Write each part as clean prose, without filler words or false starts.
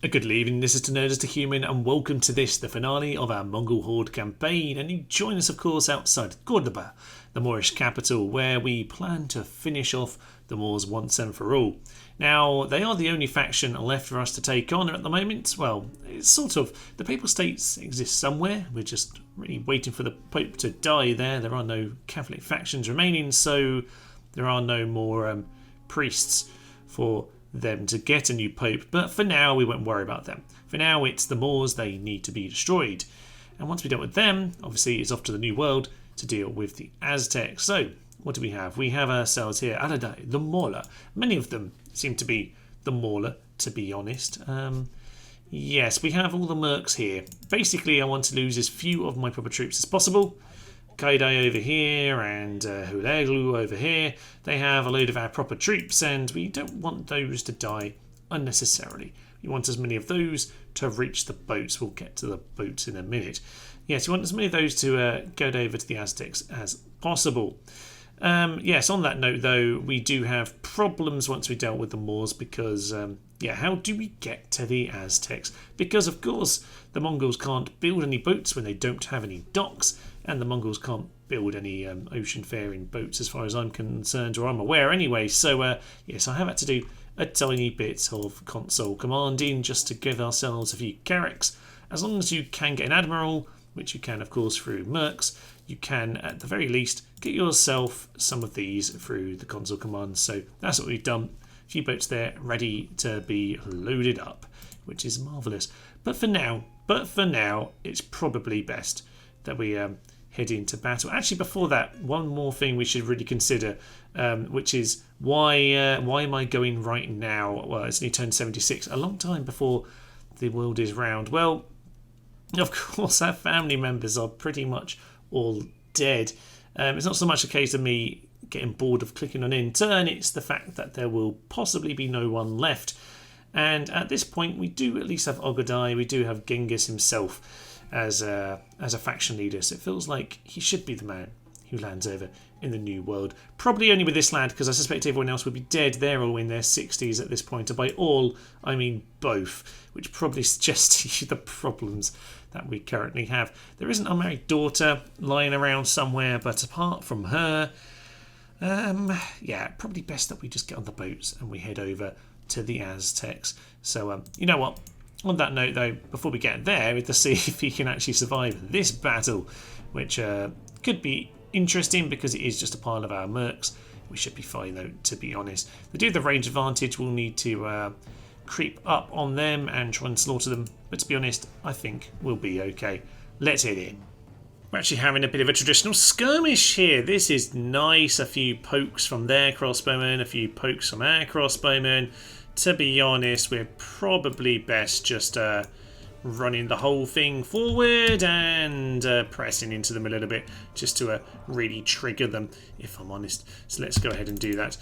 A good evening, this is to Nerd as to Human, and welcome to this, the finale of our Mongol Horde campaign. And you join us, of course, outside Cordoba, the Moorish capital, where we plan to finish off the Moors once and for all. Now, they are the only faction left for us to take on at the moment. Well, it's sort of, the Papal States exist somewhere. We're just really waiting for the Pope to die there. There are no Catholic factions remaining, so there are no more priests for them to get a new pope, but for now we won't worry about them. For now it's the Moors, they need to be destroyed, and once we deal with them, obviously it's off to the New World to deal with the Aztecs. So what do we have? We have ourselves here Aladai, the Mauler. Many of them seem to be the Mauler, to be honest. Yes, we have all the mercs here. Basically I want to lose as few of my proper troops as possible. Kaidai over here and Huleglu over here. They have a load of our proper troops, and we don't want those to die unnecessarily. We want as many of those to reach the boats. We'll get to the boats in a minute. Yes, we want as many of those to go over to the Aztecs as possible. Yes, on that note though, we do have problems once we dealt with the Moors because, how do we get to the Aztecs? Because of course the Mongols can't build any boats when they don't have any docks, and the Mongols can't build any ocean-faring boats as far as I'm concerned, or I'm aware anyway. So yes, I have had to do a tiny bit of console commanding just to give ourselves a few carracks. As long as you can get an admiral, which you can of course through mercs, you can at the very least get yourself some of these through the console commands. So that's what we've done. A few boats there ready to be loaded up, which is marvellous. But for now, it's probably best that we head into battle. Actually, before that, one more thing we should really consider, which is why am I going right now? Well, it's only turned 76, a long time before the world is round. Well, of course, our family members are pretty much all dead. It's not so much a case of me getting bored of clicking on in turn, it's the fact that there will possibly be no one left. And at this point, we do at least have Ogodai, we do have Genghis himself as a faction leader, so it feels like he should be the man who lands over in the New World. Probably only with this lad, because I suspect everyone else would be dead. They're all in their 60s at this point, and by all I mean both, which probably suggests to you the problems that we currently have. There is an unmarried daughter lying around somewhere, but apart from her, probably best that we just get on the boats and we head over to the Aztecs. So you know what, on that note though, before we get there, we have to see if he can actually survive this battle, which could be interesting because it is just a pile of our mercs. We should be fine though, to be honest. They do have the range advantage. We'll need to creep up on them and try and slaughter them, but to be honest, I think we'll be okay. Let's head in. We're actually having a bit of a traditional skirmish here. This is nice. A few pokes from their crossbowmen, a few pokes from our crossbowmen. To be honest, we're probably best just running the whole thing forward and pressing into them a little bit just to really trigger them, if I'm honest. So let's go ahead and do that.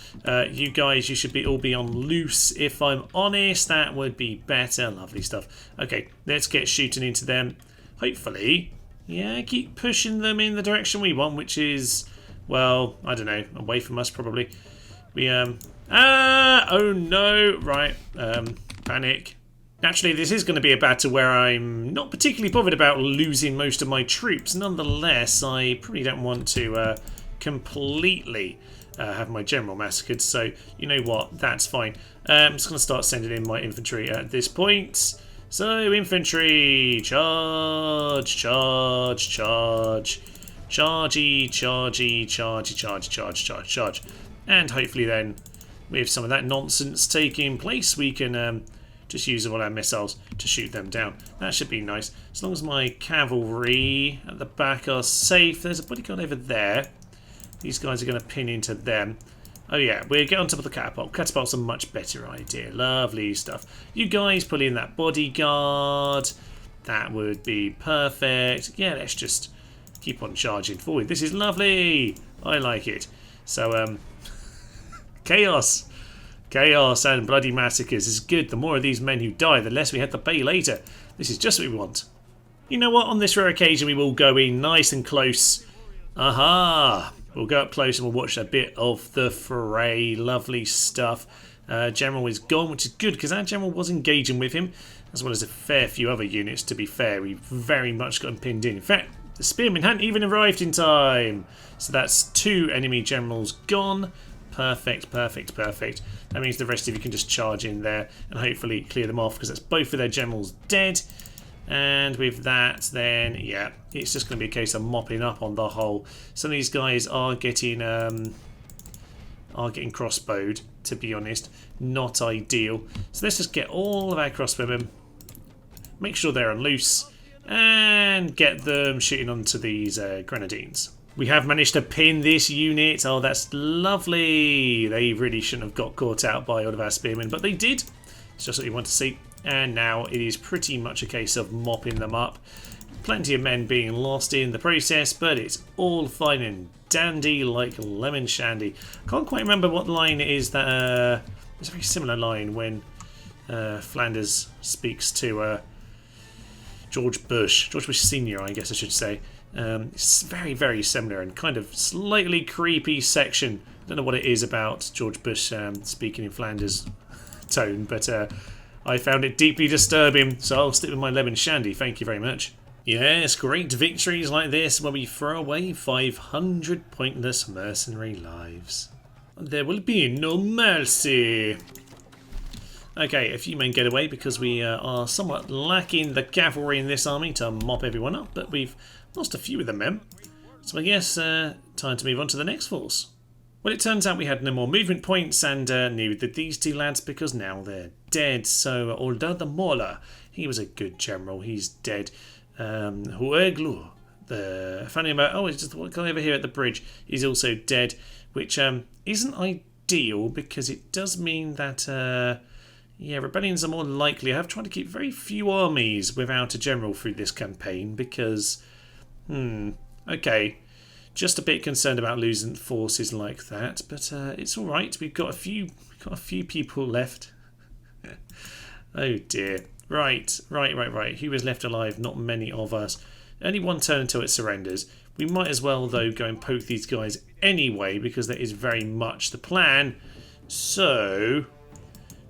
You guys, you should all be on loose, if I'm honest. That would be better. Lovely stuff. Okay, let's get shooting into them. Hopefully, yeah, keep pushing them in the direction we want, which is, well, I don't know, away from us probably. We, oh no, right, panic. Naturally, this is going to be a battle where I'm not particularly bothered about losing most of my troops. Nonetheless, I probably don't want to completely have my general massacred, so you know what, that's fine. I'm just going to start sending in my infantry at this point. So, infantry, charge, charge, charge, chargey, chargey, chargey, charge, charge, charge, charge. And hopefully then, with some of that nonsense taking place, we can just use all our missiles to shoot them down. That should be nice. As long as my cavalry at the back are safe. There's a bodyguard over there. These guys are going to pin into them. Oh yeah, we'll get on top of the catapult. Catapult's a much better idea. Lovely stuff. You guys pull in that bodyguard. That would be perfect. Yeah, let's just keep on charging forward. This is lovely. I like it. So, chaos. Chaos and bloody massacres is good. The more of these men who die, the less we have to pay later. This is just what we want. You know what? On this rare occasion, we will go in nice and close. Aha! We'll go up close and we'll watch a bit of the fray. Lovely stuff. General is gone, which is good because our general was engaging with him. as well as a fair few other units, to be fair. We've very much got them pinned in. In fact, the spearmen hadn't even arrived in time. So that's 2 enemy generals gone. Perfect, perfect, perfect. That means the rest of you can just charge in there and hopefully clear them off, because that's both of their generals dead. And with that, then, yeah, it's just going to be a case of mopping up on the whole. Some of these guys are getting crossbowed, to be honest. Not ideal. So let's just get all of our crossbowmen, make sure they're on loose, and get them shooting onto these grenadines. We have managed to pin this unit. Oh, that's lovely. They really shouldn't have got caught out by all of our spearmen, but they did. It's just what you want to see. And now it is pretty much a case of mopping them up. Plenty of men being lost in the process, but it's all fine and dandy like lemon shandy. Can't quite remember what line it is that... it's a very similar line when Flanders speaks to George Bush Senior, I guess I should say. It's very, very similar and kind of slightly creepy section. I don't know what it is about George Bush speaking in Flanders tone, but I found it deeply disturbing, so I'll stick with my lemon shandy. Thank you very much. Yes, great victories like this where we throw away 500 pointless mercenary lives. There will be no mercy. Okay, a few men get away because we are somewhat lacking the cavalry in this army to mop everyone up, but we've lost a few of the men. So I guess time to move on to the next force. Well, it turns out we had no more movement points, and neither did these 2 lads, because now they're dead. So Horde the Mauler, he was a good general, he's dead. Hueglu, the funny about, oh, it's just one guy over here at the bridge, he's also dead, which isn't ideal, because it does mean that yeah, rebellions are more likely. I have tried to keep very few armies without a general through this campaign because, okay, just a bit concerned about losing forces like that. But it's all right. We've got a few people left. Oh dear. Right. Who is left alive? Not many of us. Only one turn until it surrenders. We might as well, though, go and poke these guys anyway, because that is very much the plan. So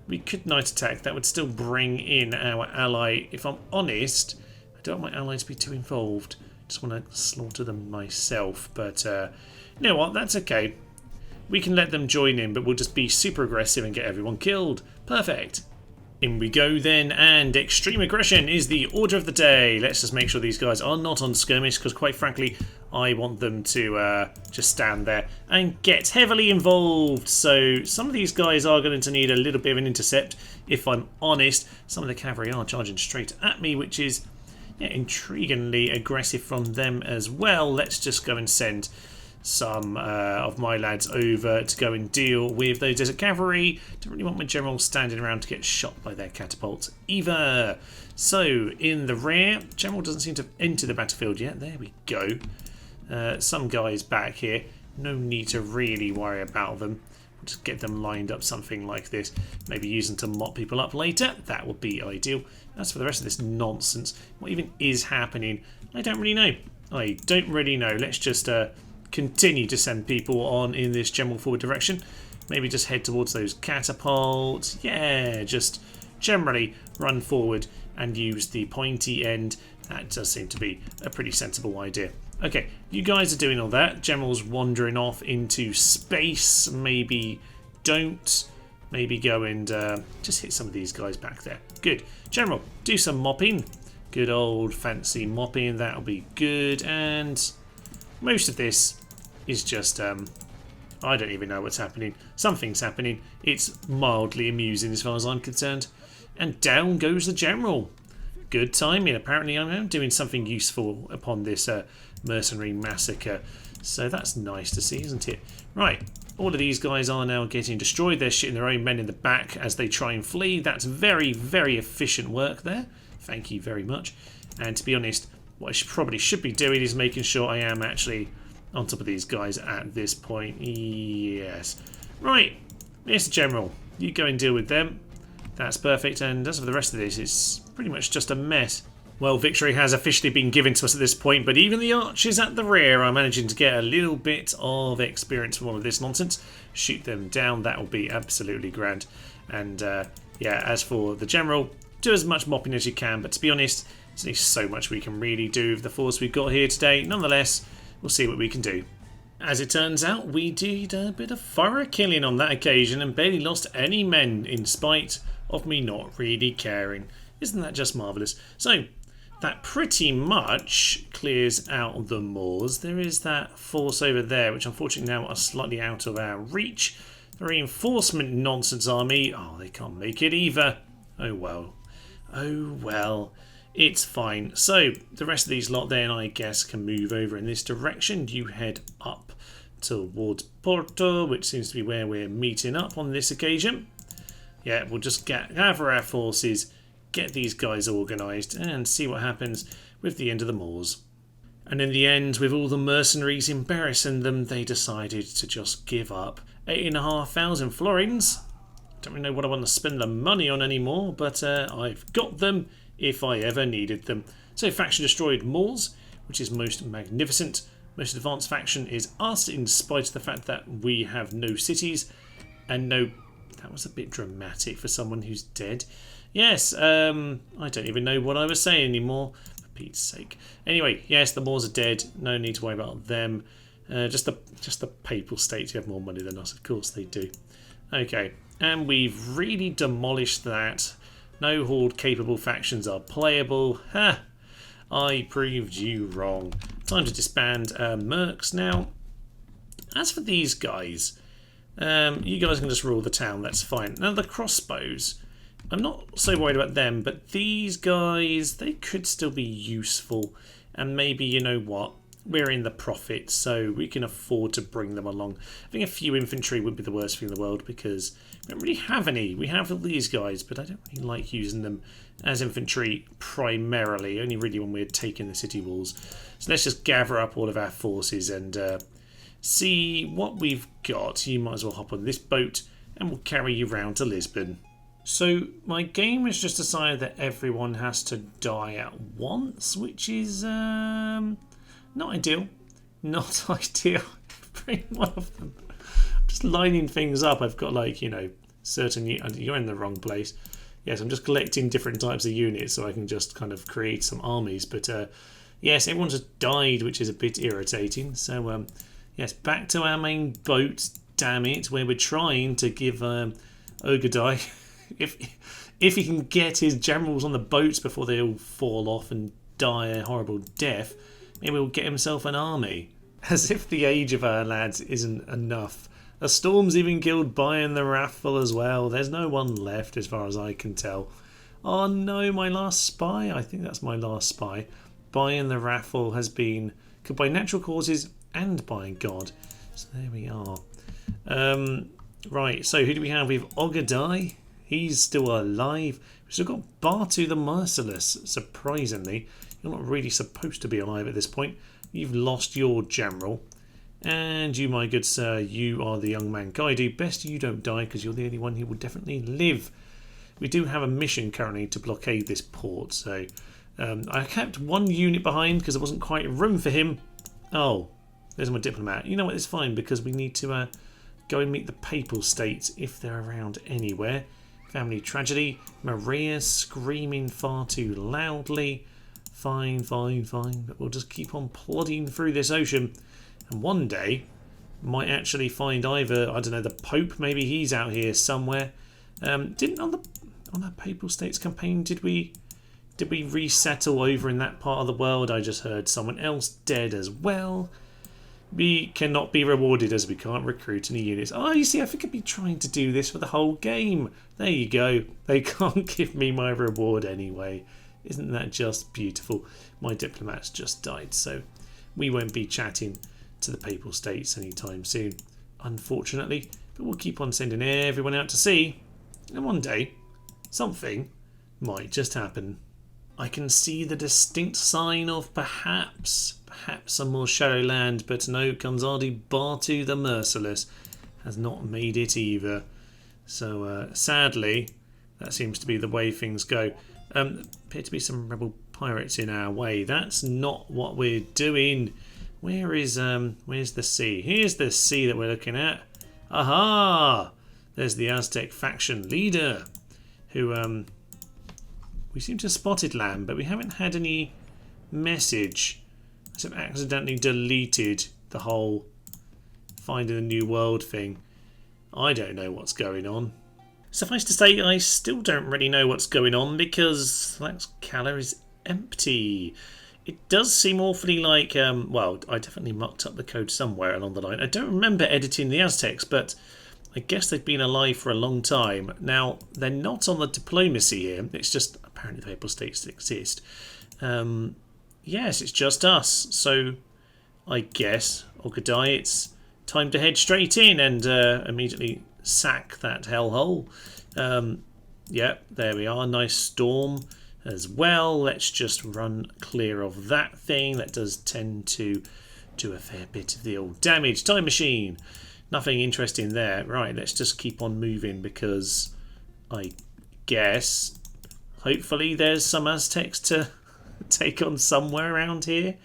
we could night attack. That would still bring in our ally. If I'm honest, I don't want my allies to be too involved. Just want to slaughter them myself. But you know what? That's okay. We can let them join in, but we'll just be super aggressive and get everyone killed. Perfect. In we go then, and extreme aggression is the order of the day. Let's just make sure these guys are not on skirmish, because quite frankly, I want them to just stand there and get heavily involved. So some of these guys are going to need a little bit of an intercept, if I'm honest. Some of the cavalry are charging straight at me, which is intriguingly aggressive from them as well. Let's just go and send some of my lads over to go and deal with those desert cavalry. Don't really want my generals standing around to get shot by their catapults either. So in the rear, general doesn't seem to have entered the battlefield yet. There we go. Some guys back here. No need to really worry about them. We'll just get them lined up something like this. Maybe use them to mop people up later. That would be ideal. As for the rest of this nonsense, what even is happening? I don't really know. Let's just continue to send people on in this general forward direction. Maybe just head towards those catapults. Yeah, just generally run forward and use the pointy end. That does seem to be a pretty sensible idea. Okay, you guys are doing all that. General's wandering off into space. Maybe don't. Maybe go and just hit some of these guys back there. Good. General, do some mopping. Good old fancy mopping. That'll be good. And most of this is just, I don't even know what's happening. Something's happening. It's mildly amusing as far as I'm concerned. And down goes the general. Good timing. Apparently I'm doing something useful upon this mercenary massacre. So that's nice to see, isn't it? Right. All of these guys are now getting destroyed. They're shooting their own men in the back as they try and flee. That's very, very efficient work there. Thank you very much. And to be honest, what I probably should be doing is making sure I am actually on top of these guys at this point. Yes. Right. Mr. General, you go and deal with them. That's perfect. And as for the rest of this, it's pretty much just a mess. Well, victory has officially been given to us at this point, but even the archers at the rear are managing to get a little bit of experience from all of this nonsense. Shoot them down. That will be absolutely grand. And yeah, as for the general, do as much mopping as you can, but to be honest, there's only so much we can really do with the force we've got here today. Nonetheless, we'll see what we can do. As it turns out, we did a bit of thorough killing on that occasion and barely lost any men in spite of me not really caring. Isn't that just marvellous? So, that pretty much clears out the Moors. There is that force over there, which unfortunately now are slightly out of our reach. The reinforcement nonsense army, oh, they can't make it either. Oh well. Oh well. It's fine. So, the rest of these lot then, I guess, can move over in this direction. You head up towards Porto, which seems to be where we're meeting up on this occasion. Yeah, we'll just gather our forces, get these guys organised, and see what happens with the end of the Moors. And in the end, with all the mercenaries embarrassing them, they decided to just give up. 8,500 florins. Don't really know what I want to spend the money on anymore, but I've got them if I ever needed them. So faction destroyed Moors, which is most magnificent. Most advanced faction is us, in spite of the fact that we have no cities and no... That was a bit dramatic for someone who's dead. Yes, I don't even know what I was saying anymore, for Pete's sake. Anyway, yes, the Moors are dead. No need to worry about them. Just the papal states who have more money than us. Of course they do. Okay, and we've really demolished that. No Horde capable factions are playable. Ha! I proved you wrong. Time to disband mercs now. As for these guys, you guys can just rule the town, that's fine. Now the crossbows, I'm not so worried about them, but these guys, they could still be useful. And maybe, you know what, we're in the profit, so we can afford to bring them along. I think a few infantry would be the worst thing in the world because we don't really have any. We have all these guys, but I don't really like using them as infantry primarily, only really when we're taking the city walls. So let's just gather up all of our forces and see what we've got. You might as well hop on this boat and we'll carry you round to Lisbon. So my game has just decided that everyone has to die at once, which is not ideal. Not ideal. Bring one of them. I'm just lining things up. I've got like, you know, certain... You're in the wrong place. Yes, I'm just collecting different types of units so I can just kind of create some armies. But yes, everyone's just died, which is a bit irritating. So yes, back to our main boat, damn it, where we're trying to give Ogadai, if he can get his generals on the boats before they all fall off and die a horrible death, maybe he'll get himself an army. As if the age of our lads isn't enough. A storm's even killed Bayern the Wrathful as well. There's no one left as far as I can tell. Oh no, my last spy. I think that's my last spy. Bayern the Wrathful has been killed by natural causes and by God. So there we are. Right, so who do we have? We have Ogadai. He's still alive. We've still got Bartu the Merciless, surprisingly. You're not really supposed to be alive at this point. You've lost your general. And you, my good sir, you are the young man Kaidu. Best you don't die because you're the only one who will definitely live. We do have a mission currently to blockade this port. So I kept one unit behind because there wasn't quite room for him. Oh, there's my diplomat. You know what, it's fine because we need to go and meet the papal states if they're around anywhere. Family tragedy. Maria screaming far too loudly. Fine, fine, fine. But we'll just keep on plodding through this ocean. And one day, might actually find either, I don't know, the Pope. Maybe he's out here somewhere. Didn't on that Papal States campaign, did we resettle over in that part of the world? I just heard someone else dead as well. We cannot be rewarded as we can't recruit any units. Oh, you see, I think I'd be trying to do this for the whole game. There you go. They can't give me my reward anyway. Isn't that just beautiful? My diplomat's just died, so we won't be chatting to the Papal States anytime soon, unfortunately. But we'll keep on sending everyone out to sea, and one day, something might just happen. I can see the distinct sign of perhaps some more shallow land, but no, Kanzadi Bartu the Merciless has not made it either. So sadly, that seems to be the way things go. Appear to be some rebel pirates in our way. That's not what we're doing. Where's the sea? Here's the sea that we're looking at. Aha! There's the Aztec faction leader who We seem to have spotted land, but we haven't had any message. I've accidentally deleted the whole finding a new world thing. I don't know what's going on. Suffice to say, I still don't really know what's going on because Tlaxcala is empty. It does seem awfully like, well, I definitely mucked up the code somewhere along the line. I don't remember editing the Aztecs, but I guess they've been alive for a long time. Now, they're not on the diplomacy here. It's just apparently the Papal States exist. Yes, it's just us. So I guess, Ogadai, it's time to head straight in and immediately sack that hellhole. Yeah, there we are. Nice storm as well. Let's just run clear of that thing. That does tend to do a fair bit of the old damage. Time machine. Nothing interesting there. Right, let's just keep on moving because I guess hopefully there's some Aztecs to take on somewhere around here.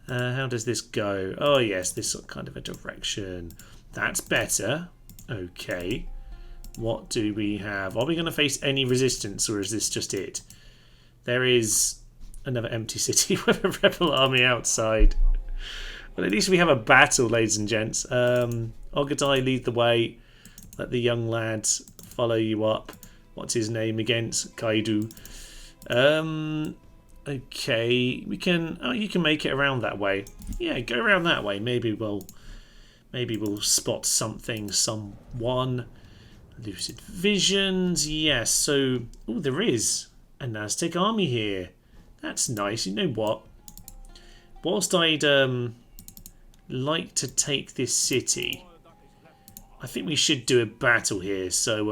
How does this go? Oh yes, this kind of a direction. That's better. Okay. What do we have? Are we going to face any resistance or is this just it? There is another empty city with a rebel army outside. Well, at least we have a battle, ladies and gents. Ogadai, lead the way. Let the young lads follow you up. What's his name again? Kaidu. Okay, we can. Oh, you can make it around that way. Yeah, go around that way. Maybe we'll spot something, someone. Lucid visions. Yes. So, oh, there is an Aztec army here. That's nice. You know what? Whilst I'd like to take this city, I think we should do a battle here. So,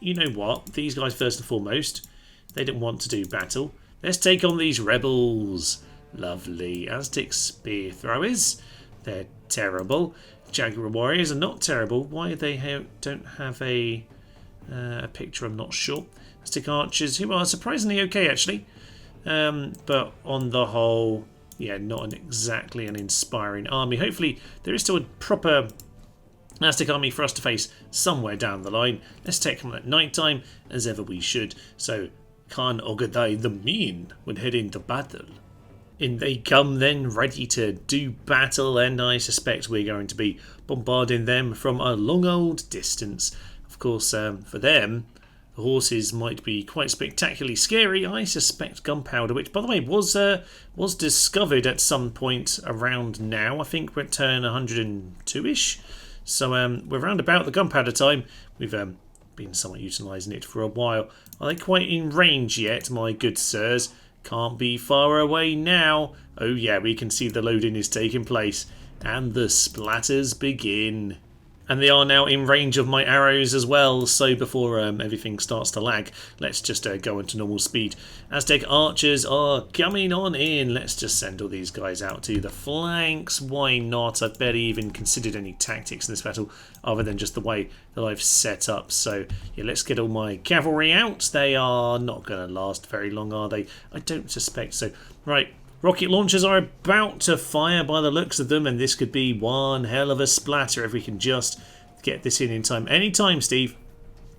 you know what? These guys first and foremost, they didn't want to do battle. Let's take on these rebels. Lovely. Aztec spear throwers. They're terrible. Jaguar warriors are not terrible. Why they don't have a picture, I'm not sure. Aztec archers, who are surprisingly okay actually. But on the whole, yeah, not exactly an inspiring army. Hopefully there is still a proper Aztec army for us to face somewhere down the line. Let's take them at night time, as ever we should. So Khan Ogadai the Mean would head into battle. In they come then, ready to do battle, and I suspect we're going to be bombarding them from a long old distance. Of course, for them, the horses might be quite spectacularly scary. I suspect gunpowder, which, by the way, was discovered at some point around now. I think we're at turn 102-ish. So we're around about the gunpowder time. We've been somewhat utilising it for a while. Are they quite in range yet, my good sirs? Can't be far away now. Oh yeah, we can see the loading is taking place. And the splatters begin. And they are now in range of my arrows as well, so before everything starts to lag, let's just go into normal speed. Aztec archers are coming on in. Let's just send all these guys out to the flanks. Why not? I've barely even considered any tactics in this battle other than just the way that I've set up. So yeah, let's get all my cavalry out. They are not going to last very long, are they? I don't suspect so. Right. Rocket launchers are about to fire by the looks of them, and this could be one hell of a splatter if we can just get this in time. Anytime, Steve.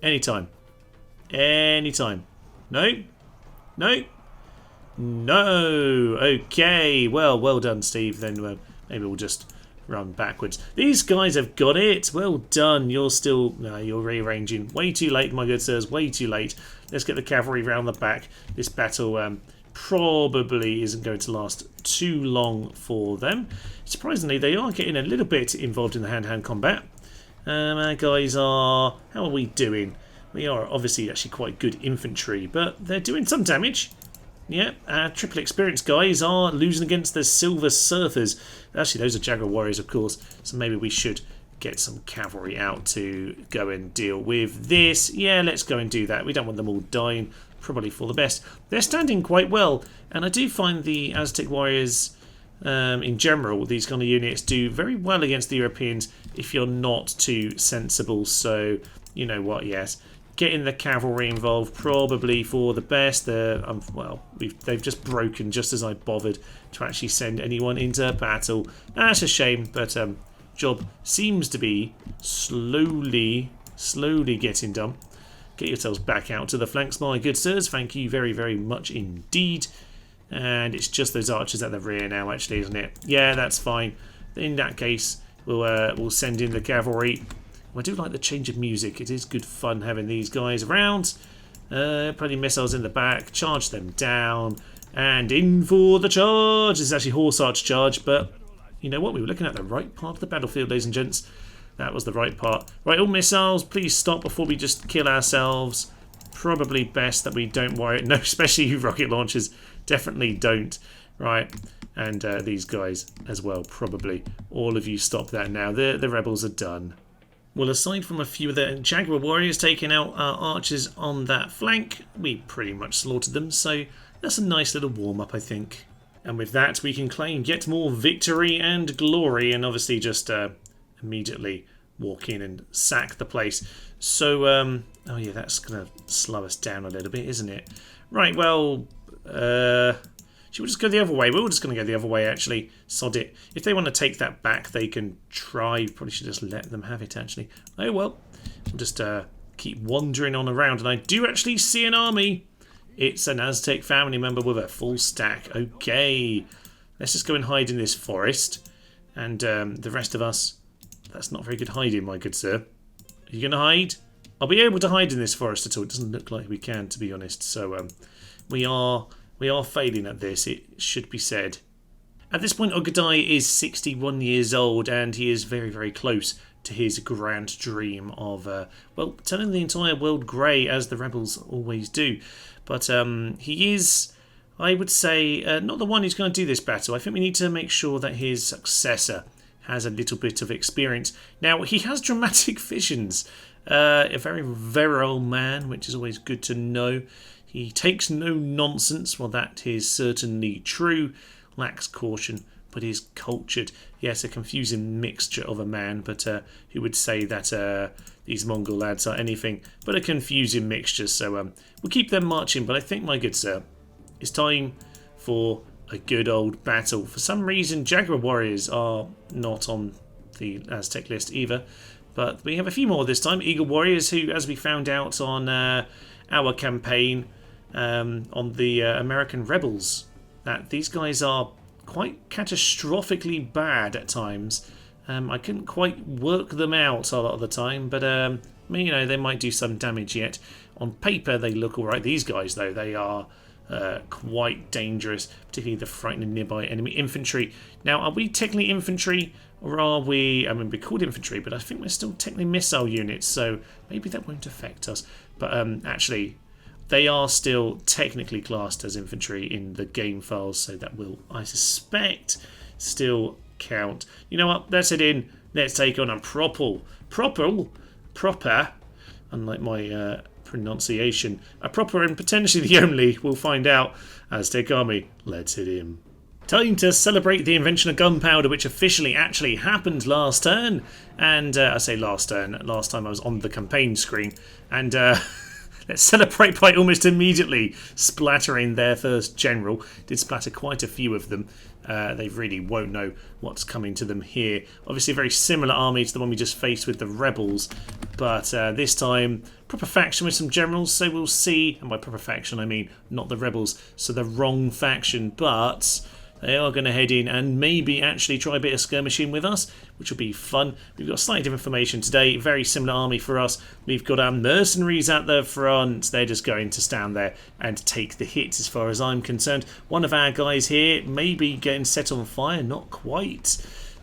Anytime. Anytime. No? No? No. Okay. Well done, Steve. Then maybe we'll just run backwards. These guys have got it. Well done. You're still... No, you're rearranging. Way too late, my good sirs. Way too late. Let's get the cavalry round the back. This battle... probably isn't going to last too long for them. Surprisingly, they are getting a little bit involved in the hand-to-hand combat. Our guys are... How are we doing? We are obviously actually quite good infantry, but they're doing some damage. Yeah, our triple experience guys are losing against the Silver Surfers. Actually, those are Jaguar warriors, of course, so maybe we should get some cavalry out to go and deal with this. Yeah, let's go and do that. We don't want them all dying. Probably for the best. They're standing quite well, and I do find the Aztec warriors in general, these kind of units do very well against the Europeans if you're not too sensible. So you know what, yes, getting the cavalry involved probably for the best. Well, they've just broken just as I bothered to actually send anyone into battle. That's a shame, but job seems to be slowly getting done. Get yourselves back out to the flanks, my good sirs. Thank you very, very much indeed. And it's just those archers at the rear now, actually, isn't it? Yeah, that's fine. In that case, we'll send in the cavalry. I do like the change of music. It is good fun having these guys around. Plenty of missiles in the back. Charge them down. And in for the charge. This is actually horse arch charge, but you know what? We were looking at the right part of the battlefield, ladies and gents. That was the right part. Right, all missiles, please stop before we just kill ourselves. Probably best that we don't worry. No, especially you rocket launchers. Definitely don't. Right, and these guys as well, probably. All of you stop that now. The rebels are done. Well, aside from a few of the Jaguar warriors taking out our archers on that flank, we pretty much slaughtered them, so that's a nice little warm-up, I think. And with that, we can claim yet more victory and glory, and obviously just immediately walk in and sack the place. So, oh yeah, that's going to slow us down a little bit, isn't it? Right, well, should we just go the other way? We're just going to go the other way, actually. Sod it. If they want to take that back, they can try. Probably should just let them have it, actually. Oh, well. We'll just keep wandering on around. And I do actually see an army. It's an Aztec family member with a full stack. Okay. Let's just go and hide in this forest. And the rest of us, that's not very good hiding, my good sir. Are you going to hide? I'll be able to hide in this forest at all. It doesn't look like we can, to be honest. So we are failing at this, it should be said. At this point, Ogadai is 61 years old, and he is very, very close to his grand dream of, well, turning the entire world grey, as the rebels always do. But he is, I would say, not the one who's going to do this battle. I think we need to make sure that his successor has a little bit of experience. Now, he has dramatic visions. A very virile man, which is always good to know. He takes no nonsense, well that is certainly true, lacks caution, but is cultured. Yes, a confusing mixture of a man, but who would say that these Mongol lads are anything but a confusing mixture, so we'll keep them marching, but I think, my good sir, it's time for a good old battle. For some reason, Jaguar warriors are not on the Aztec list either, but we have a few more this time. Eagle warriors who, as we found out on our campaign, on the American rebels, that these guys are quite catastrophically bad at times. I couldn't quite work them out a lot of the time, but you know, they might do some damage yet. On paper they look alright. These guys though, they are quite dangerous, particularly the frightening nearby enemy infantry. Now, are we technically infantry, or are we, I mean, we're called infantry, but I think we're still technically missile units, so maybe that won't affect us. But actually, they are still technically classed as infantry in the game files, so that will, I suspect, still count. You know what? Let's head in. Let's take on a proper, unlike my pronunciation, a proper and potentially the only, we'll find out, Aztec army. Let's head in. Time to celebrate the invention of gunpowder, which officially actually happened last turn. And I say last turn, last time I was on the campaign screen. And let's celebrate by almost immediately splattering their first general. Did splatter quite a few of them. They really won't know what's coming to them here. Obviously a very similar army to the one we just faced with the rebels. But this time, proper faction with some generals. So we'll see, and by proper faction I mean not the rebels, so the wrong faction. But they are going to head in and maybe actually try a bit of skirmishing with us, which will be fun. We've got slightly different information today. Very similar army for us. We've got our mercenaries at the front. They're just going to stand there and take the hits as far as I'm concerned. One of our guys here may be getting set on fire. Not quite.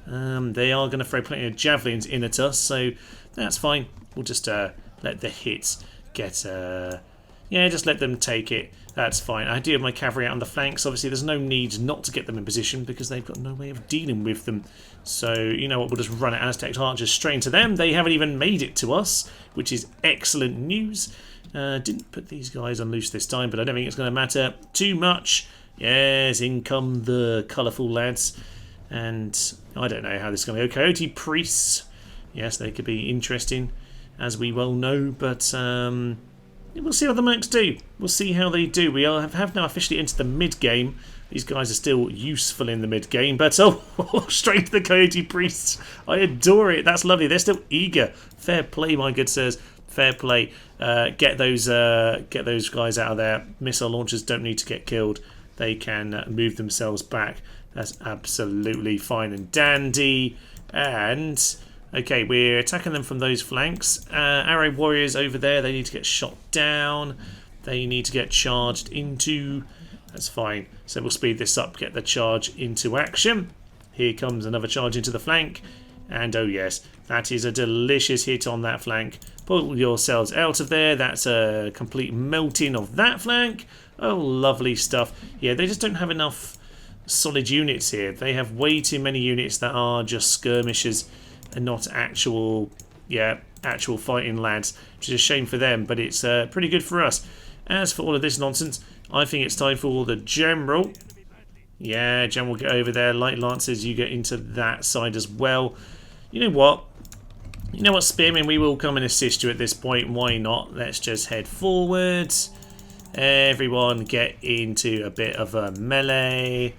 They are going to throw plenty of javelins in at us, so that's fine. We'll just let the hits get... yeah, just let them take it. That's fine. I do have my cavalry out on the flanks. Obviously, there's no need not to get them in position because they've got no way of dealing with them. So, you know what, we'll just run at Aztec archers straight into them. They haven't even made it to us, which is excellent news. Didn't put these guys on loose this time, but I don't think it's going to matter too much. Yes, in come the colourful lads. And I don't know how this is going to go. Coyote priests. Yes, they could be interesting, as we well know, but... we'll see how the Mercs do. We'll see how they do. We have now officially entered the mid-game. These guys are still useful in the mid-game, but oh, straight to the Coyote Priests. I adore it. That's lovely. They're still eager. Fair play, my good sirs. Fair play. Get those guys out of there. Missile launchers don't need to get killed. They can move themselves back. That's absolutely fine and dandy. And okay, we're attacking them from those flanks. Arrow warriors over there, they need to get shot down. They need to get charged into. That's fine. So we'll speed this up, get the charge into action. Here comes another charge into the flank. And oh yes, that is a delicious hit on that flank. Pull yourselves out of there. That's a complete melting of that flank. Oh, lovely stuff. Yeah, they just don't have enough solid units here. They have way too many units that are just skirmishers and not actual fighting lads, which is a shame for them, but it's pretty good for us. As for all of this nonsense, I think it's time for the general. Yeah, general, get over there. Light lancers, you get into that side as well. You know what? You know what, Spearman? We will come and assist you at this point. Why not? Let's just head forwards. Everyone get into a bit of a melee.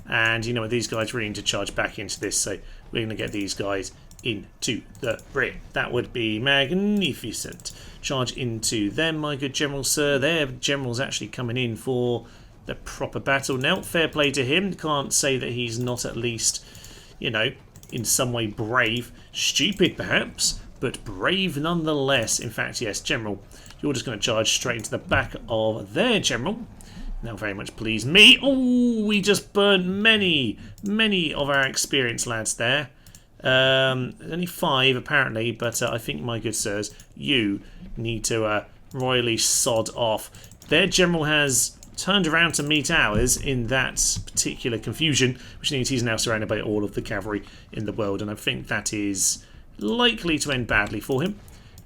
And you know what? These guys really need to charge back into this. So we're going to get these guys into the rear. That would be magnificent. Charge into them, my good general, sir. Their general's actually coming in for the proper battle now. Fair play to him. Can't say that he's not at least, you know, in some way brave. Stupid perhaps, but brave nonetheless. In fact, yes, general, you're just going to charge straight into the back of their general. Now very much please me. Oh, we just burnt many of our experienced lads there. Only 5 apparently, but I think, my good sirs, you need to royally sod off. Their general has turned around to meet ours in that particular confusion, which means he's now surrounded by all of the cavalry in the world, and I think that is likely to end badly for him.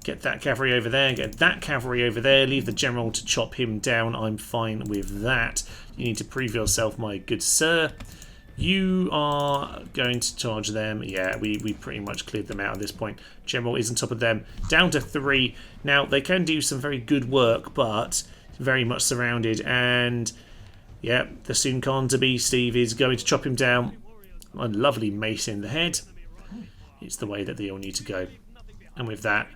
Get that cavalry over there, get that cavalry over there, leave the general to chop him down. I'm fine with that. You need to prove yourself, my good sir. You are going to charge them. Yeah, we pretty much cleared them out at this point. General is on top of them. Down to 3. Now, they can do some very good work, but very much surrounded. And, yeah, the soon Khan to be, Steve, is going to chop him down. A lovely mace in the head. It's the way that they all need to go. And with that,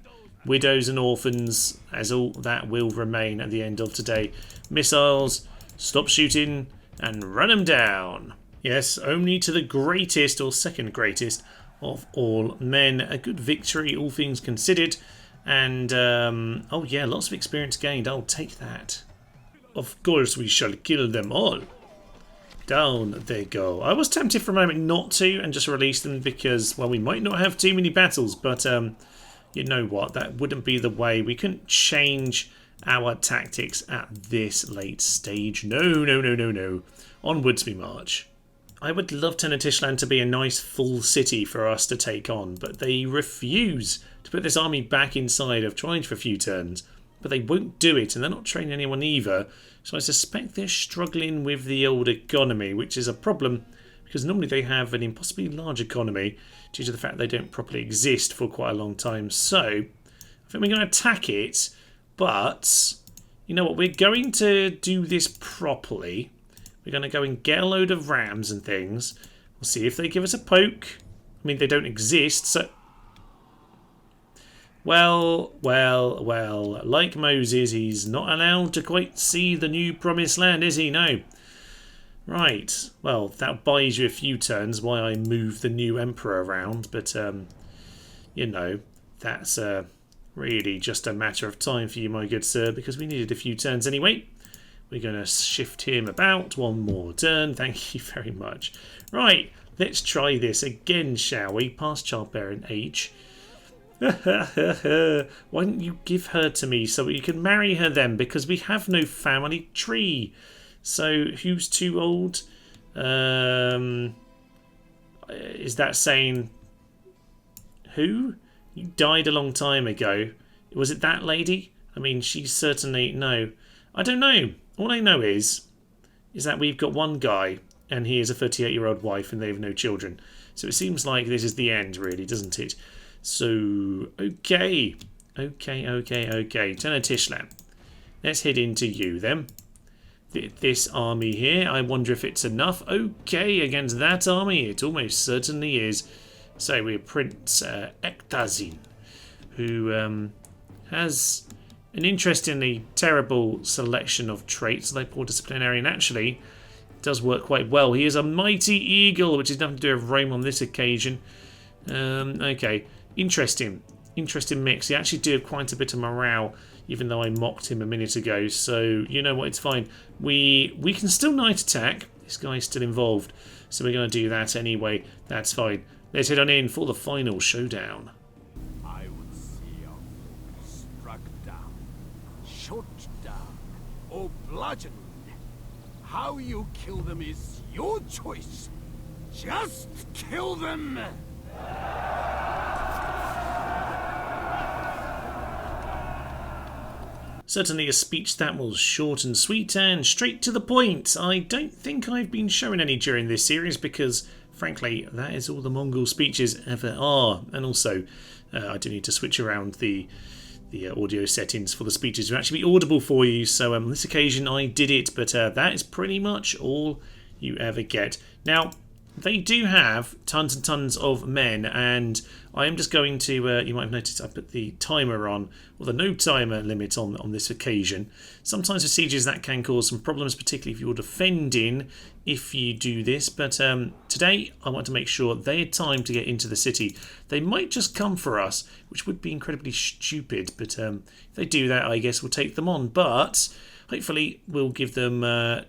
widows and orphans, as all that will remain at the end of today. Missiles, stop shooting, and run them down. Yes, only to the greatest or second greatest of all men. A good victory, all things considered. And, oh yeah, lots of experience gained. I'll take that. Of course we shall kill them all. Down they go. I was tempted for a moment not to and just release them because, well, we might not have too many battles. But, you know what? That wouldn't be the way. We couldn't change our tactics at this late stage. No. Onwards we march. I would love Tenochtitlan to be a nice full city for us to take on, but they refuse to put this army back inside. I've tried for a few turns, but they won't do it, and they're not training anyone either. So I suspect they're struggling with the old economy, which is a problem, because normally they have an impossibly large economy due to the fact they don't properly exist for quite a long time. So I think we're going to attack it, but you know what? We're going to do this properly. We're going to go and get a load of rams and things. We'll see if they give us a poke. I mean, they don't exist, so... Well, like Moses, he's not allowed to quite see the new promised land, is he? No. Right, well, that buys you a few turns while I move the new emperor around, but, you know, that's really just a matter of time for you, my good sir, because we needed a few turns anyway. We're going to shift him about one more turn. Thank you very much. Right, let's try this again, shall we? Past childbearing age. Why don't you give her to me so we can marry her then? Because we have no family tree. So, who's too old? Is that saying... Who? You died a long time ago. Was it that lady? I mean, she's certainly... No. I don't know. All I know is that we've got one guy and he has a 38-year-old wife and they have no children. So it seems like this is the end, really, doesn't it? So, okay. Tenochtitlan. Let's head into you then. This army here, I wonder if it's enough. Okay, against that army, it almost certainly is. So we're Prince Ektazin, who has an interestingly terrible selection of traits. They poor disciplinarian actually does work quite well. He is a mighty eagle, which is nothing to do with Rome on this occasion. Okay, interesting mix. He actually did quite a bit of morale, even though I mocked him a minute ago. So you know what, it's fine. We can still night attack. This guy's still involved, so we're going to do that anyway. That's fine. Let's head on in for the final showdown. I would see you struck down, shot down, or bludgeoned. How you kill them is your choice. Just kill them! Certainly a speech that was short and sweet and straight to the point. I don't think I've been showing any during this series because, frankly, that is all the Mongol speeches ever are. And also, I do need to switch around the audio settings for the speeches to actually be audible for you. So on this occasion I did it, but that is pretty much all you ever get. Now, they do have tons and tons of men, and I am just going to, you might have noticed I put the timer on, or the no timer limit on this occasion. Sometimes with sieges that can cause some problems, particularly if you're defending, if you do this. But today I want to make sure they had time to get into the city. They might just come for us, which would be incredibly stupid, but if they do that, I guess we'll take them on. But hopefully we'll give them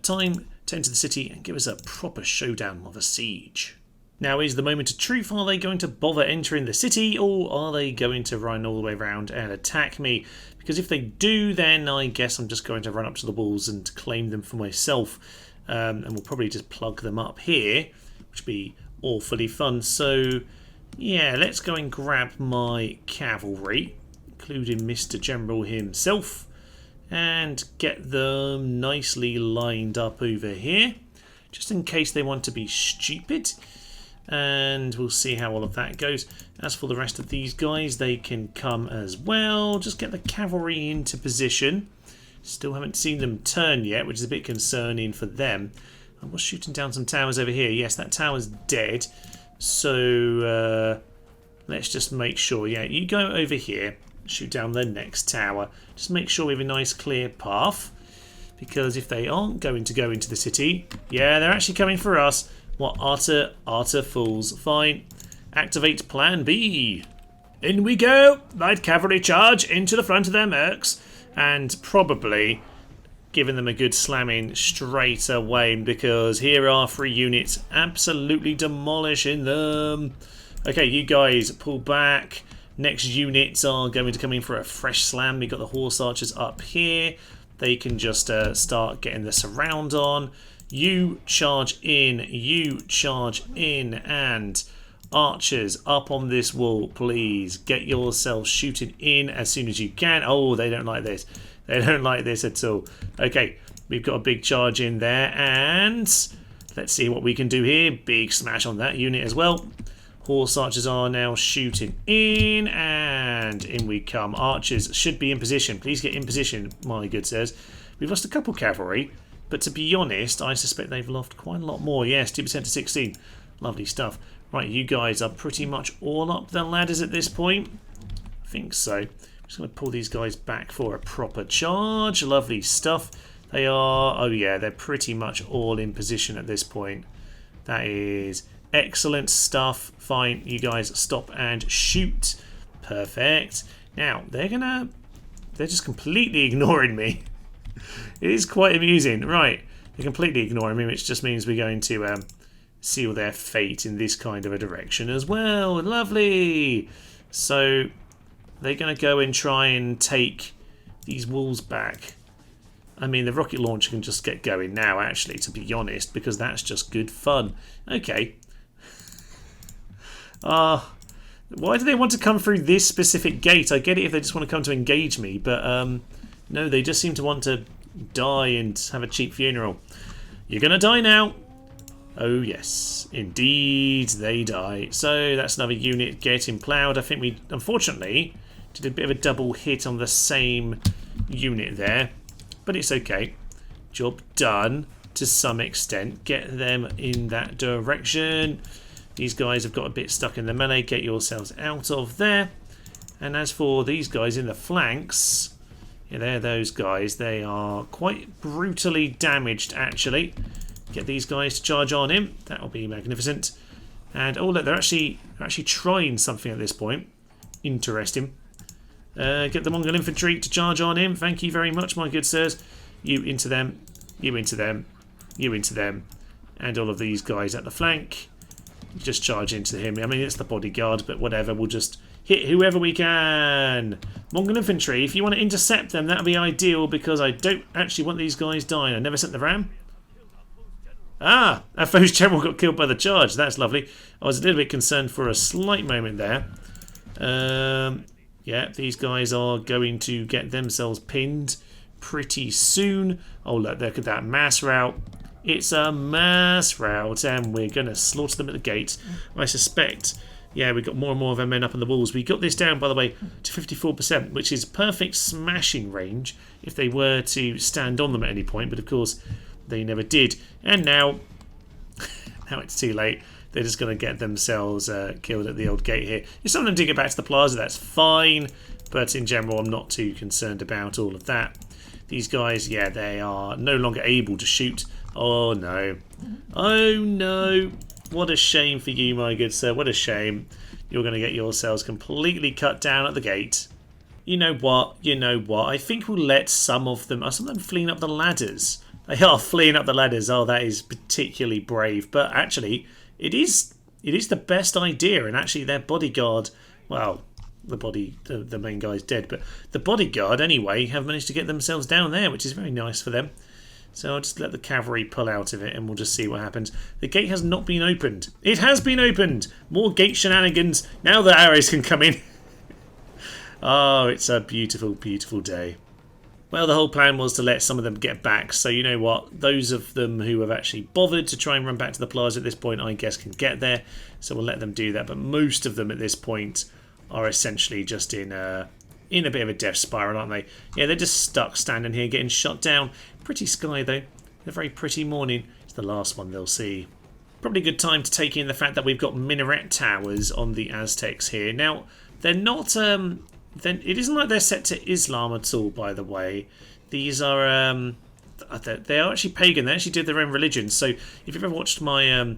time to enter the city and give us a proper showdown of a siege. Now is the moment of truth. Are they going to bother entering the city, or are they going to run all the way around and attack me? Because if they do, then I guess I'm just going to run up to the walls and claim them for myself. And we'll probably just plug them up here, which would be awfully fun. So yeah, let's go and grab my cavalry, including Mr. General himself, and get them nicely lined up over here, just in case they want to be stupid. And we'll see how all of that goes. As for the rest of these guys, they can come as well. Just get the cavalry into position. Still haven't seen them turn yet, which is a bit concerning for them. I was shooting down some towers over here. Yes, that tower's dead. So let's just make sure. Yeah, you go over here, shoot down the next tower. Just make sure we have a nice clear path, because if they aren't going to go into the city, yeah, they're actually coming for us. What utter fools. Fine. Activate plan B. In we go. Light cavalry charge into the front of their mercs, and probably giving them a good slamming straight away, because here are 3 units absolutely demolishing them. Okay, you guys pull back. Next units are going to come in for a fresh slam. We've got the horse archers up here. They can just start getting the surround on. You charge in, and archers up on this wall, please. Get yourselves shooting in as soon as you can. Oh, they don't like this. They don't like this at all. Okay, we've got a big charge in there, and let's see what we can do here. Big smash on that unit as well. Horse archers are now shooting in, and in we come. Archers should be in position. Please get in position, my good sirs. We've lost a couple cavalry, but to be honest, I suspect they've lost quite a lot more. Yes, 2% to 16. Lovely stuff. Right, you guys are pretty much all up the ladders at this point. I think so. I'm just going to pull these guys back for a proper charge. Lovely stuff. They are, oh yeah, they're pretty much all in position at this point. That is excellent stuff. Fine, you guys stop and shoot. Perfect. Now, they're just completely ignoring me. It is quite amusing. Right, they're completely ignoring me, which just means we're going to seal their fate in this kind of a direction as well. Lovely. So they're going to go and try and take these walls back. I mean, the rocket launcher can just get going now, actually, to be honest, because that's just good fun. Okay. Why do they want to come through this specific gate? I get it if they just want to come to engage me, but no, they just seem to want to die and have a cheap funeral. You're going to die now. Oh, yes. Indeed, they die. So that's another unit getting ploughed. I think we, unfortunately, did a bit of a double hit on the same unit there. But it's okay. Job done to some extent. Get them in that direction. These guys have got a bit stuck in the melee. Get yourselves out of there. And as for these guys in the flanks, yeah, they're those guys. They are quite brutally damaged, actually. Get these guys to charge on him. That'll be magnificent. And oh look, they're actually trying something at this point. Interesting. Get the Mongol infantry to charge on him. Thank you very much, my good sirs. You into them. You into them. You into them. And all of these guys at the flank. Just charge into him. I mean, it's the bodyguard, but whatever. We'll just hit whoever we can. Mongol infantry, if you want to intercept them, that would be ideal, because I don't actually want these guys dying. I never sent the ram. Ah, our foe's general got killed by the charge. That's lovely. I was a little bit concerned for a slight moment there. Yeah, these guys are going to get themselves pinned pretty soon. Oh, look at that mass rout. It's a mass rout, and we're going to slaughter them at the gate. I suspect, yeah, we've got more and more of our men up on the walls. We got this down, by the way, to 54%, which is perfect smashing range if they were to stand on them at any point. But, of course, they never did. And now it's too late. They're just going to get themselves killed at the old gate here. If some of them do get back to the plaza, that's fine. But in general, I'm not too concerned about all of that. These guys, yeah, they are no longer able to shoot. Oh, no. Oh, no. What a shame for you, my good sir. What a shame. You're going to get yourselves completely cut down at the gate. You know what? You know what? I think we'll let some of them... Are some of them fleeing up the ladders? They are fleeing up the ladders. Oh, that is particularly brave. But actually, it is the best idea. And actually, their bodyguard... Well, the main guy's dead. But the bodyguard, anyway, have managed to get themselves down there, which is very nice for them. So I'll just let the cavalry pull out of it and we'll just see what happens. The gate has not been opened. It has been opened! More gate shenanigans. Now the arrows can come in. Oh, it's a beautiful, beautiful day. Well, the whole plan was to let some of them get back. So you know what? Those of them who have actually bothered to try and run back to the plaza at this point, I guess, can get there. So we'll let them do that. But most of them at this point are essentially just in a bit of a death spiral, aren't they? Yeah, they're just stuck standing here getting shot down. Pretty sky, though. A very pretty morning. It's the last one they'll see. Probably a good time to take in the fact that we've got minaret towers on the Aztecs here. Now, they're not... it isn't like they're set to Islam at all, by the way. These are... they are actually pagan. They actually did their own religion. So, if you've ever watched my...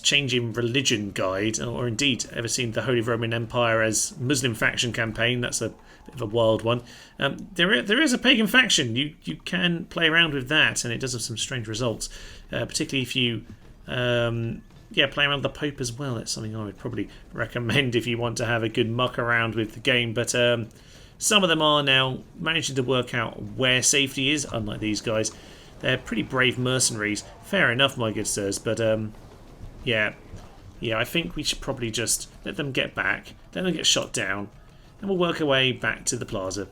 Changing Religion Guide, or indeed ever seen the Holy Roman Empire as Muslim faction campaign, that's a bit of a wild one. There is a pagan faction. You can play around with that, and it does have some strange results, particularly if you play around with the Pope as well. That's something I would probably recommend if you want to have a good muck around with the game. But some of them are now managing to work out where safety is, unlike these guys. They're pretty brave mercenaries. Fair enough, my good sirs, but... Yeah, I think we should probably just let them get back, let them get shot down, and we'll work our way back to the plaza.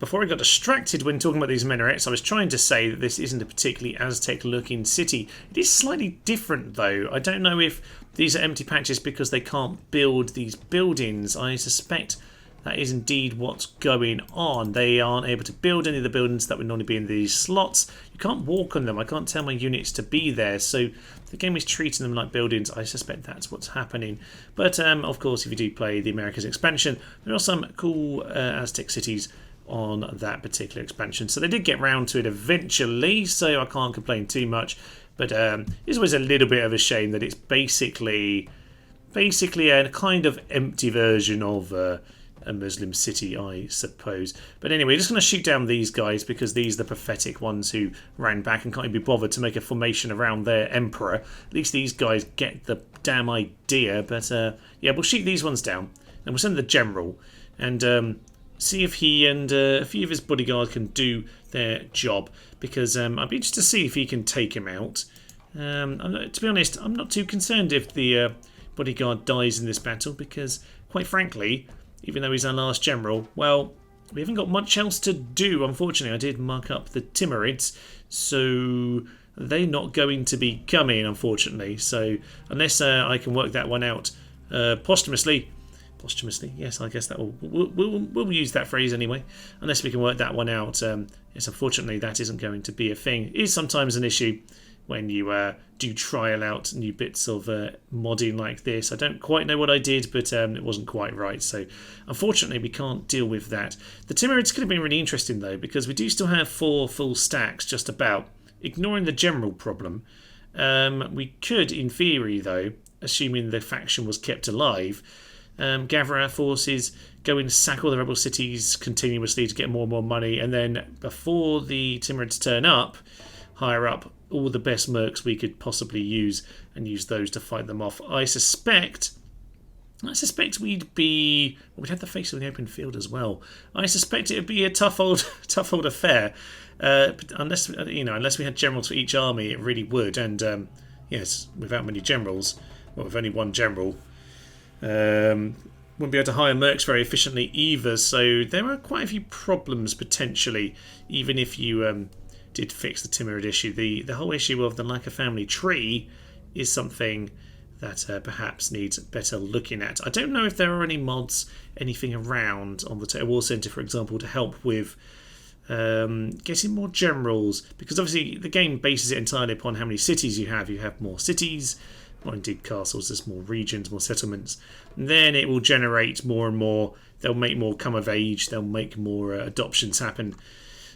Before I got distracted when talking about these minarets, I was trying to say that this isn't a particularly Aztec-looking city. It is slightly different, though. I don't know if these are empty patches because they can't build these buildings. I suspect that is indeed what's going on. They aren't able to build any of the buildings that would normally be in these slots. You can't walk on them. I can't tell my units to be there, so the game is treating them like buildings. I suspect that's what's happening. But, of course, if you do play the Americas expansion, there are some cool Aztec cities on that particular expansion. So they did get round to it eventually, so I can't complain too much. But it's always a little bit of a shame that it's basically a kind of empty version of... a Muslim city, I suppose. But anyway, just going to shoot down these guys because these are the pathetic ones who ran back and can't even be bothered to make a formation around their emperor. At least these guys get the damn idea. But we'll shoot these ones down and we'll send the general and see if he and a few of his bodyguard can do their job, because I'd be interested to see if he can take him out. To be honest, I'm not too concerned if the bodyguard dies in this battle, because quite frankly, even though he's our last general, well, we haven't got much else to do, unfortunately. I did mark up the Timurids, so they're not going to be coming, unfortunately. So unless I can work that one out posthumously, yes, I guess that we'll use that phrase anyway. Unless we can work that one out, yes, unfortunately that isn't going to be a thing. It is sometimes an issue, when you do trial out new bits of modding like this. I don't quite know what I did, but it wasn't quite right. So unfortunately, we can't deal with that. The Timurids could have been really interesting, though, because we do still have 4 full stacks just about, ignoring the general problem. We could, in theory, though, assuming the faction was kept alive, gather our forces, go and sack all the rebel cities continuously to get more and more money, and then before the Timurids turn up, hire up all the best mercs we could possibly use and use those to fight them off. I suspect we'd have to face them in the open field as well. I suspect it would be a tough old affair. Unless we had generals for each army, it really would. And yes, without many generals, well, with only one general, wouldn't be able to hire mercs very efficiently either. So there are quite a few problems potentially, even if you did fix the Timurid issue. The whole issue of the lack of family tree is something that perhaps needs better looking at. I don't know if there are any mods, anything around on the War Centre, for example, to help with getting more generals, because obviously the game bases it entirely upon how many cities you have. You have more cities, or indeed castles, there's more regions, more settlements. And then it will generate more and more. They'll make more come of age, they'll make more adoptions happen.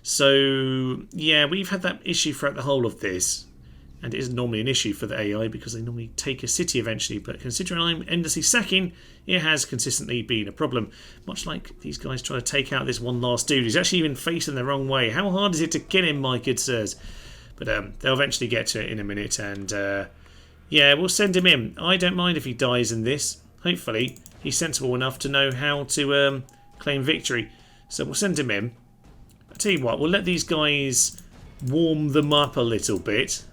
So yeah, we've had that issue throughout the whole of this, and it isn't normally an issue for the AI because they normally take a city eventually, but considering I'm endlessly sacking, it has consistently been a problem. Much like these guys try to take out this one last dude who's actually even facing the wrong way. How hard is it to kill him, my good sirs? But they'll eventually get to it in a minute, and yeah, we'll send him in. I don't mind if he dies in this. Hopefully he's sensible enough to know how to claim victory, so we'll send him in. I'll tell you what, we'll let these guys warm them up a little bit.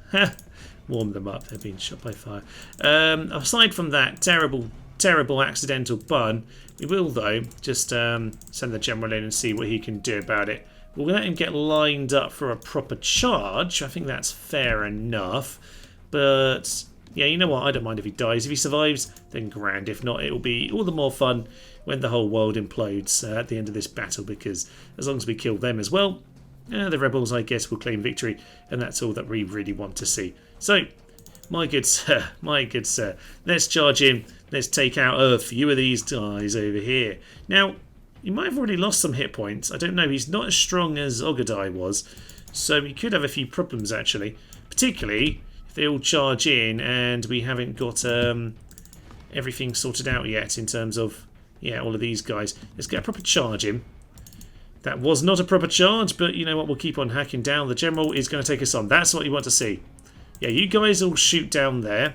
Warm them up, they're being shot by fire. Aside from that terrible accidental bun, we will though just send the general in and see what he can do about it. We'll let him get lined up for a proper charge. I think that's fair enough. But yeah, you know what, I don't mind if he dies. If he survives, then grand. If not, it will be all the more fun when the whole world implodes at the end of this battle, because as long as we kill them as well, the rebels, I guess, will claim victory, and that's all that we really want to see. So, my good sir, let's charge in. Let's take out a few of these guys over here. Now, he might have already lost some hit points. I don't know. He's not as strong as Ogadai was, so we could have a few problems, actually. Particularly if they all charge in and we haven't got everything sorted out yet in terms of, yeah, all of these guys. Let's get a proper charge in. That was not a proper charge, but you know what? We'll keep on hacking down. The general is going to take us on. That's what you want to see. Yeah, you guys all shoot down there.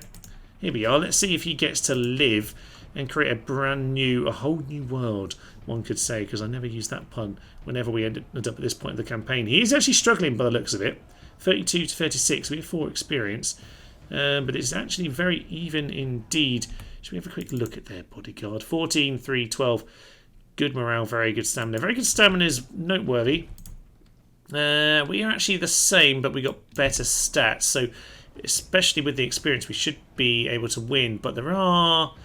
Here we are. Let's see if he gets to live and create a whole new world, one could say, because I never use that pun whenever we end up at this point of the campaign. He is actually struggling by the looks of it. 32 to 36. We have 4 experience. But it's actually very even indeed. Should we have a quick look at their bodyguard? 14, 3, 12. Good morale, very good stamina. Very good stamina is noteworthy. We are actually the same, but we got better stats. So, especially with the experience, we should be able to win. But there are,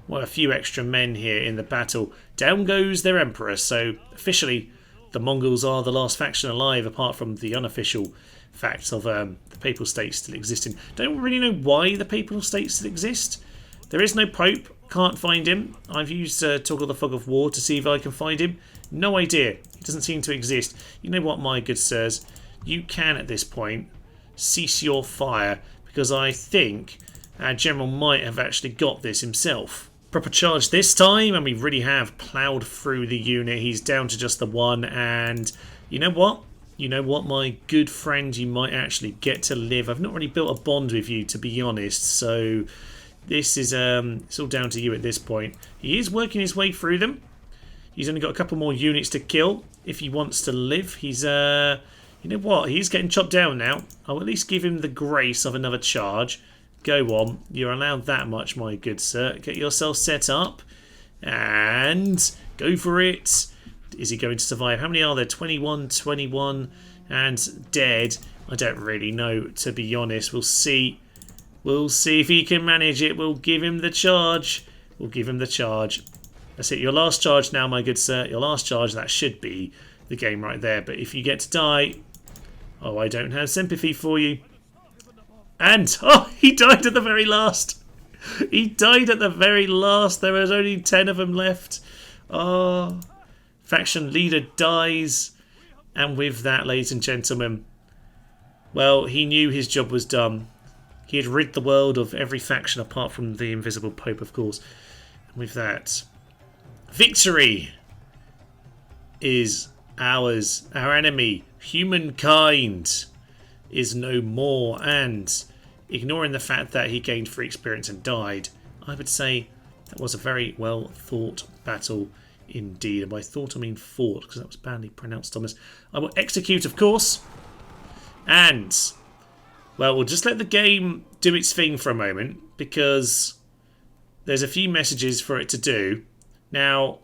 well, a few extra men here in the battle. Down goes their emperor. So, officially, the Mongols are the last faction alive, apart from the unofficial facts of the Papal States still existing. Don't really know why the Papal States still exist. There is no Pope. Can't find him. I've used Toggle the Fog of War to see if I can find him. No idea. He doesn't seem to exist. You know what, my good sirs? You can, at this point, cease your fire, because I think our general might have actually got this himself. Proper charge this time, and we really have ploughed through the unit. He's down to just the one, and you know what? You know what, my good friend? You might actually get to live. I've not really built a bond with you, to be honest, so this is it's all down to you at this point. He is working his way through them. He's only got a couple more units to kill if he wants to live. He's you know what? He's getting chopped down now. I'll at least give him the grace of another charge. Go on. You're allowed that much, my good sir. Get yourself set up and go for it. Is he going to survive? How many are there? 21, 21 and dead. I don't really know, to be honest. We'll see. We'll see if he can manage it. We'll give him the charge. We'll give him the charge. That's it. Your last charge now, my good sir. Your last charge. That should be the game right there. But if you get to die... Oh, I don't have sympathy for you. And, oh, he died at the very last. He died at the very last. There was only 10 of them left. Oh, faction leader dies. And with that, ladies and gentlemen, well, he knew his job was done. He had rid the world of every faction apart from the invisible Pope, of course. And with that, victory is ours. Our enemy, humankind, is no more. And ignoring the fact that he gained free experience and died, I would say that was a very well thought battle indeed. And by thought I mean fought, because that was badly pronounced, Thomas. I will execute, of course. And, well, we'll just let the game do its thing for a moment, because there's a few messages for it to do. Now,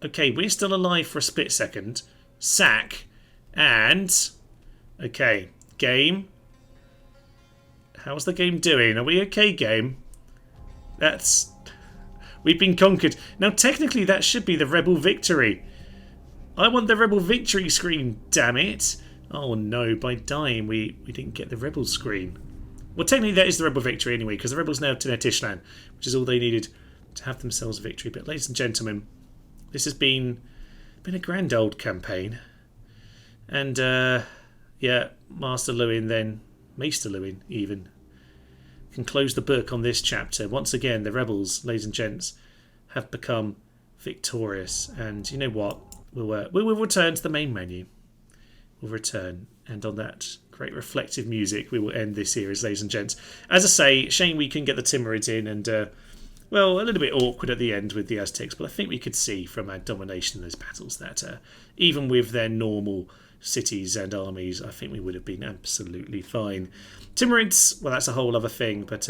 okay, we're still alive for a split second. Sack. And, okay, game. How's the game doing? Are we okay, game? That's... We've been conquered. Now, technically, that should be the Rebel victory. I want the Rebel victory screen, damn it. Oh, no. By dying, we didn't get the Rebel screen. Well, technically, that is the Rebel victory anyway, because the Rebels now to Tishlan, which is all they needed to have themselves a victory. But, ladies and gentlemen, this has been a grand old campaign. And, yeah, Master Lewin then, Maester Lewin even, can close the book on this chapter. Once again, the rebels, ladies and gents, have become victorious. And you know what? We will return to the main menu. We'll return. And on that great reflective music, we will end this series, ladies and gents. As I say, shame we couldn't get the Timurids in. And, well, a little bit awkward at the end with the Aztecs. But I think we could see from our domination in those battles that even with their normal cities and armies, I think we would have been absolutely fine. Timurids, well, that's a whole other thing, but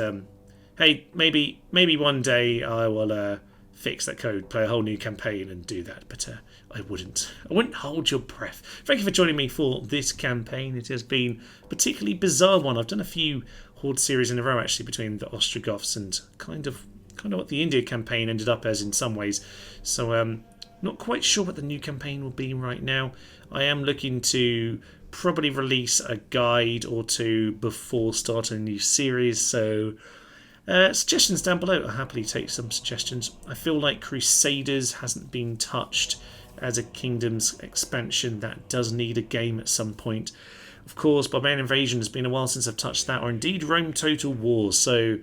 hey, maybe one day I will fix that code, play a whole new campaign and do that, but I wouldn't hold your breath. Thank you for joining me for this campaign. It has been a particularly bizarre one. I've done a few Horde series in a row actually between the Ostrogoths and kind of what the India campaign ended up as in some ways. So not quite sure what the new campaign will be right now. I am looking to probably release a guide or two before starting a new series, so suggestions down below. I'll happily take some suggestions. I feel like Crusaders hasn't been touched as a Kingdom's expansion. That does need a game at some point. Of course, Barbarian Invasion has been a while since I've touched that, or indeed Rome Total War, so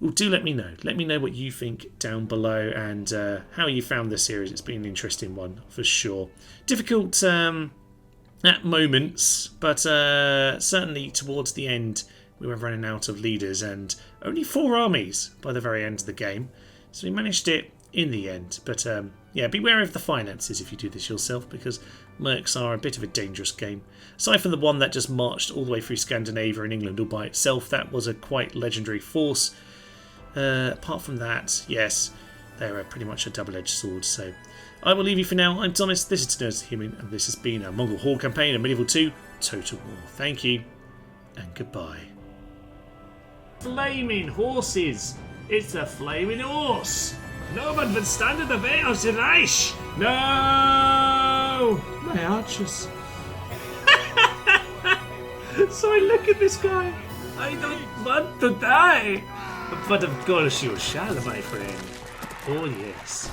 well, do let me know. Let me know what you think down below and how you found this series. It's been an interesting one for sure. Difficult at moments, but certainly towards the end we were running out of leaders and only 4 armies by the very end of the game. So we managed it in the end. But yeah, beware of the finances if you do this yourself, because mercs are a bit of a dangerous game. Aside from the one that just marched all the way through Scandinavia and England all by itself, that was a quite legendary force. Apart from that, yes, they're pretty much a double-edged sword. So I will leave you for now. I'm Thomas, this is Nerds the Human, and this has been a Mongol Horde campaign in Medieval 2 Total War. Thank you, and goodbye. Flaming horses! It's a flaming horse! No one would stand in the way of the Reich! No! My archers. Sorry, look at this guy. I don't want to die. But of course you shall, my friend. Oh yes.